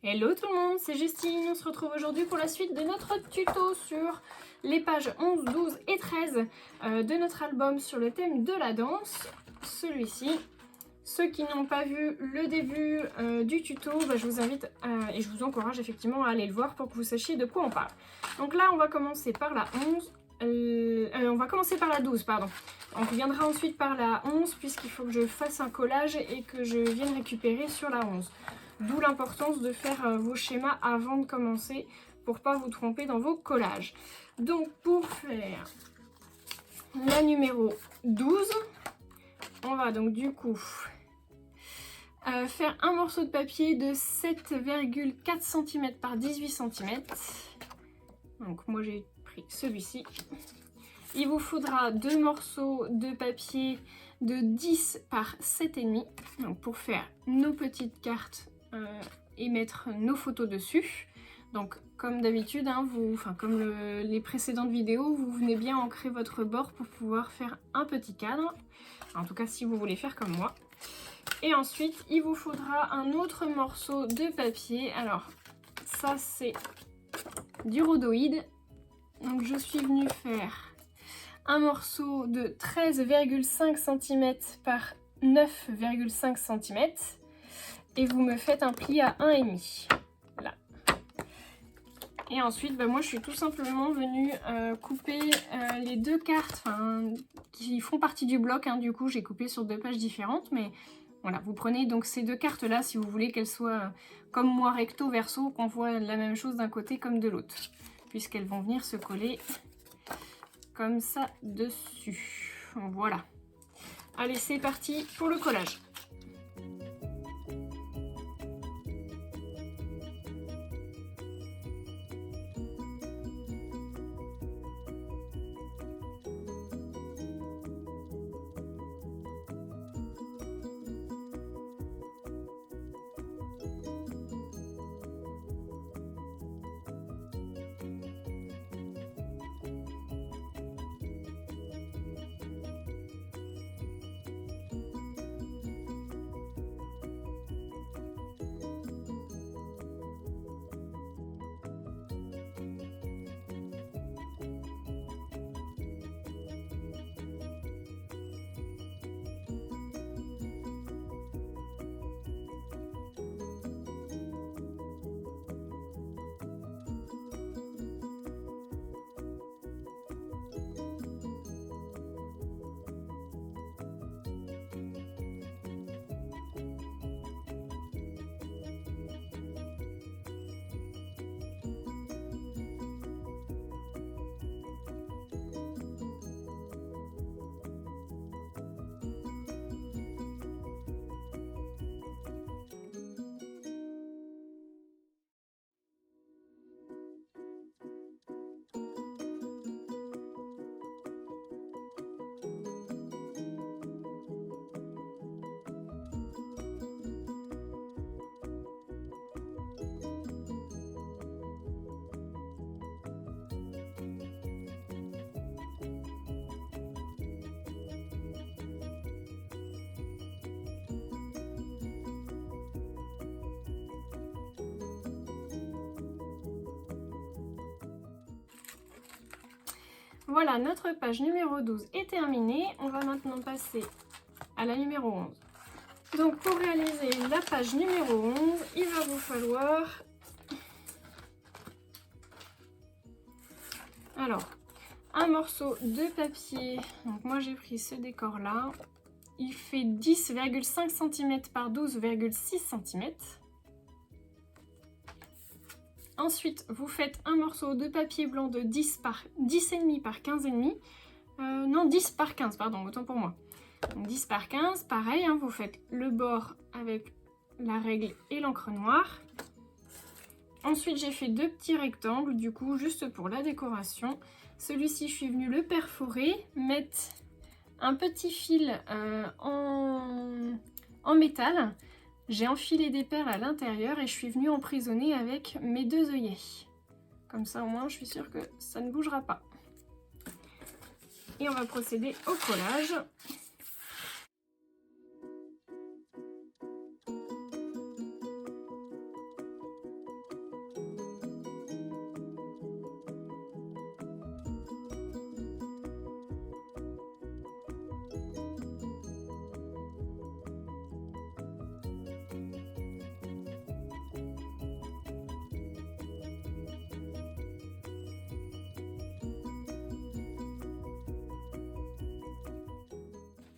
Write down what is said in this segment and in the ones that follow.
Hello tout le monde, c'est Justine. On se retrouve aujourd'hui pour la suite de notre tuto sur les pages 11, 12 et 13 de notre album sur le thème de la danse, celui-ci. Ceux qui n'ont pas vu le début du tuto, je vous invite et je vous encourage effectivement à aller le voir pour que vous sachiez de quoi on parle. Donc là, on va commencer par la 11. On va commencer par la 12, pardon. On reviendra ensuite par la 11 puisqu'il faut que je fasse un collage et que je vienne récupérer sur la 11. D'où l'importance de faire vos schémas avant de commencer pour pas vous tromper dans vos collages. Donc pour faire la numéro 12, on va donc du coup faire un morceau de papier de 7,4 cm par 18 cm. Donc moi j'ai pris celui-ci. Il vous faudra deux morceaux de papier de 10 par 7,5 donc pour faire nos petites cartes et mettre nos photos dessus. Donc comme d'habitude, hein, comme les précédentes vidéos, vous venez bien ancrer votre bord pour pouvoir faire un petit cadre. En tout cas si vous voulez faire comme moi. Et ensuite il vous faudra un autre morceau de papier. Alors ça c'est du rhodoïde. Donc je suis venue faire un morceau de 13,5 cm par 9,5 cm. Et vous me faites un pli à 1,5. Là. Et ensuite, moi je suis tout simplement venue couper les deux cartes qui font partie du bloc. Hein, du coup, j'ai coupé sur deux pages différentes. Mais voilà, vous prenez donc ces deux cartes-là si vous voulez qu'elles soient comme moi recto verso, qu'on voit la même chose d'un côté comme de l'autre. Puisqu'elles vont venir se coller comme ça dessus. Voilà. Allez, c'est parti pour le collage. Voilà, notre page numéro 12 est terminée. On va maintenant passer à la numéro 11. Donc pour réaliser la page numéro 11, il va vous falloir un morceau de papier. Donc moi j'ai pris ce décor là. Il fait 10,5 cm par 12,6 cm. Ensuite, vous faites un morceau de papier blanc de 10,5 par 15,5. Non, 10 par 15, pardon, autant pour moi. Donc 10 par 15, pareil, hein, vous faites le bord avec la règle et l'encre noire. Ensuite, j'ai fait deux petits rectangles, du coup, juste pour la décoration. Celui-ci, je suis venue le perforer, mettre un petit fil en métal. J'ai enfilé des perles à l'intérieur et je suis venue emprisonner avec mes deux œillets. Comme ça au moins je suis sûre que ça ne bougera pas. Et on va procéder au collage.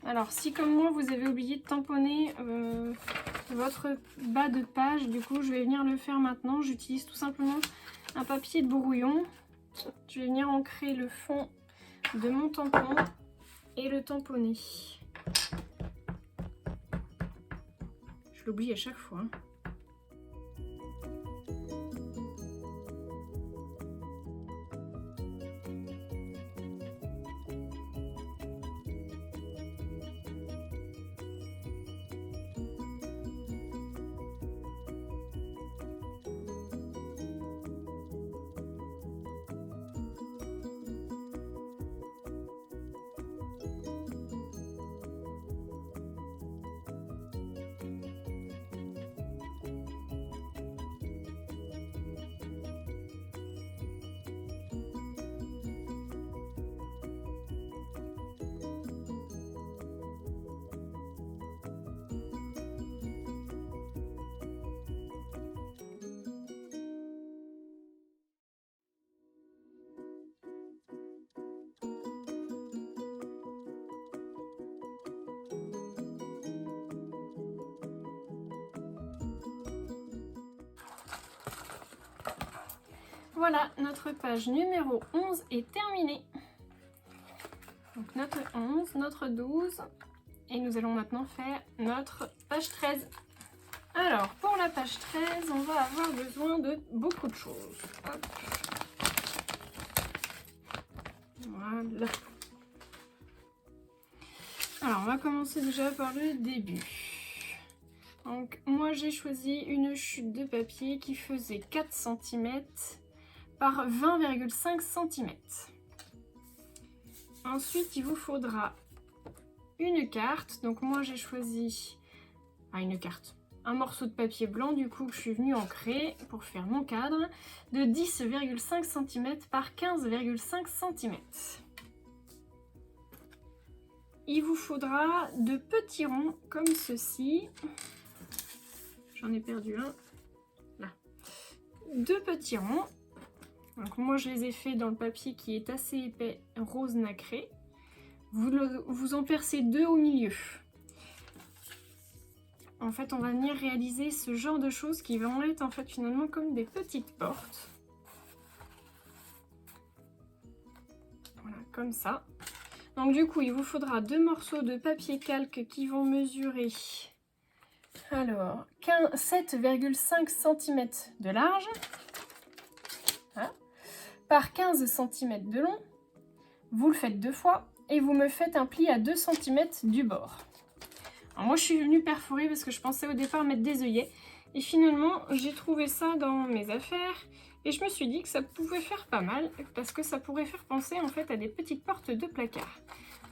Alors si comme moi vous avez oublié de tamponner votre bas de page, du coup je vais venir le faire maintenant. J'utilise tout simplement un papier de brouillon. Je vais venir ancrer le fond de mon tampon et le tamponner. Je l'oublie à chaque fois. Voilà, notre page numéro 11 est terminée. Donc notre 11, notre 12 et nous allons maintenant faire notre page 13. Alors pour la page 13, on va avoir besoin de beaucoup de choses. Hop. Voilà. Alors on va commencer déjà par le début. Donc moi j'ai choisi une chute de papier qui faisait 4 cm par 20,5 cm. Ensuite, il vous faudra une carte. Donc moi, j'ai choisi une carte. Un morceau de papier blanc, du coup, que je suis venue ancrer pour faire mon cadre, de 10,5 cm par 15,5 cm. Il vous faudra de petits ronds comme ceci. J'en ai perdu un. Là. 2 petits ronds. Donc moi je les ai fait dans le papier qui est assez épais, rose nacré. Vous en percez 2 au milieu. En fait on va venir réaliser ce genre de choses qui vont être en fait finalement comme des petites portes. Voilà, comme ça. Donc du coup il vous faudra 2 morceaux de papier calque qui vont mesurer alors 7,5 cm de large. Voilà. Par 15 cm de long, vous le faites 2 fois et vous me faites un pli à 2 cm du bord. Alors moi je suis venue perforer parce que je pensais au départ mettre des œillets et finalement j'ai trouvé ça dans mes affaires et je me suis dit que ça pouvait faire pas mal parce que ça pourrait faire penser en fait à des petites portes de placard.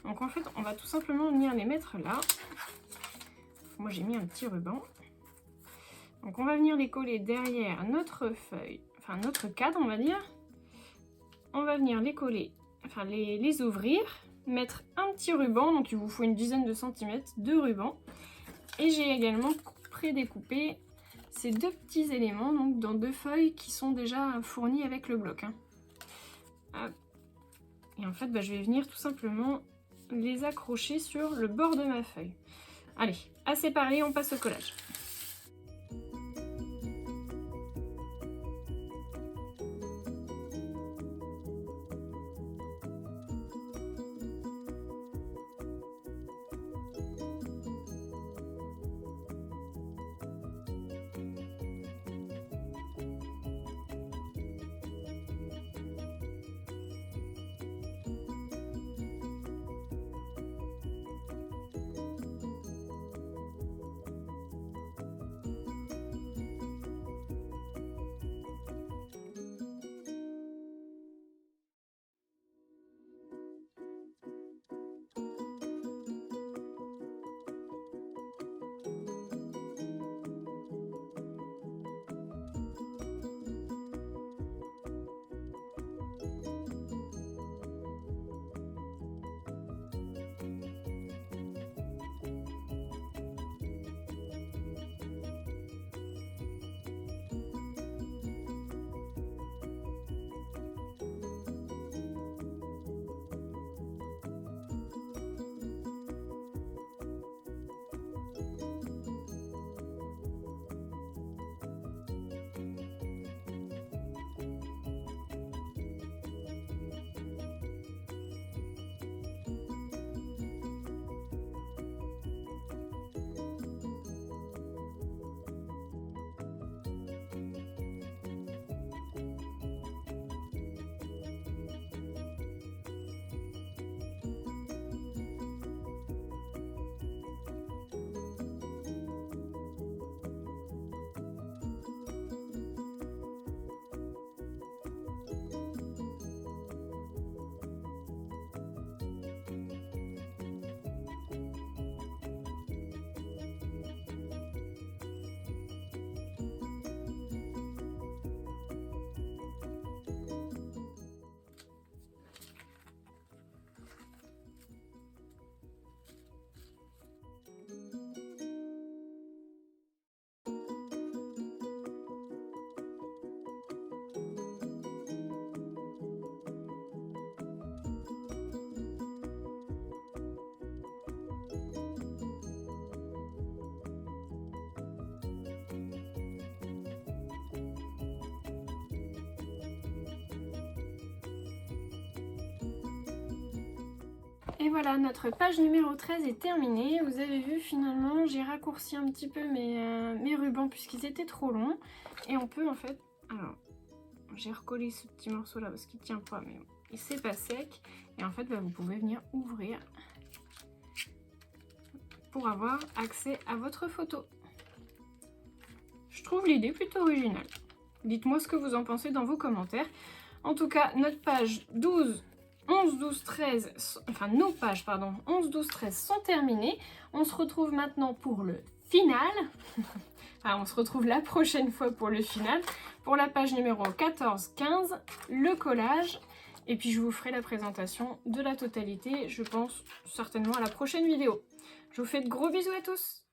Donc en fait on va tout simplement venir les mettre là. Moi j'ai mis un petit ruban. Donc on va venir les coller derrière notre feuille, enfin notre cadre on va dire. On va venir les coller, enfin les ouvrir, mettre un petit ruban, donc il vous faut une dizaine de centimètres de ruban. Et j'ai également prédécoupé ces 2 petits éléments donc dans 2 feuilles qui sont déjà fournies avec le bloc. Et en fait, je vais venir tout simplement les accrocher sur le bord de ma feuille. Allez, à séparer, on passe au collage. Et voilà, notre page numéro 13 est terminée. Vous avez vu, finalement, j'ai raccourci un petit peu mes rubans puisqu'ils étaient trop longs. Et on peut en fait... Alors, j'ai recollé ce petit morceau là parce qu'il tient pas, mais bon, c'est pas sec. Et en fait, bah, vous pouvez venir ouvrir pour avoir accès à votre photo. Je trouve l'idée plutôt originale. Dites-moi ce que vous en pensez dans vos commentaires. En tout cas, notre page 12, 11, 12, 13, enfin nos pages, pardon, 11, 12, 13 sont terminées. On se retrouve maintenant pour le final. Enfin, on se retrouve la prochaine fois pour le final. Pour la page numéro 14, 15, le collage. Et puis je vous ferai la présentation de la totalité, je pense certainement à la prochaine vidéo. Je vous fais de gros bisous à tous!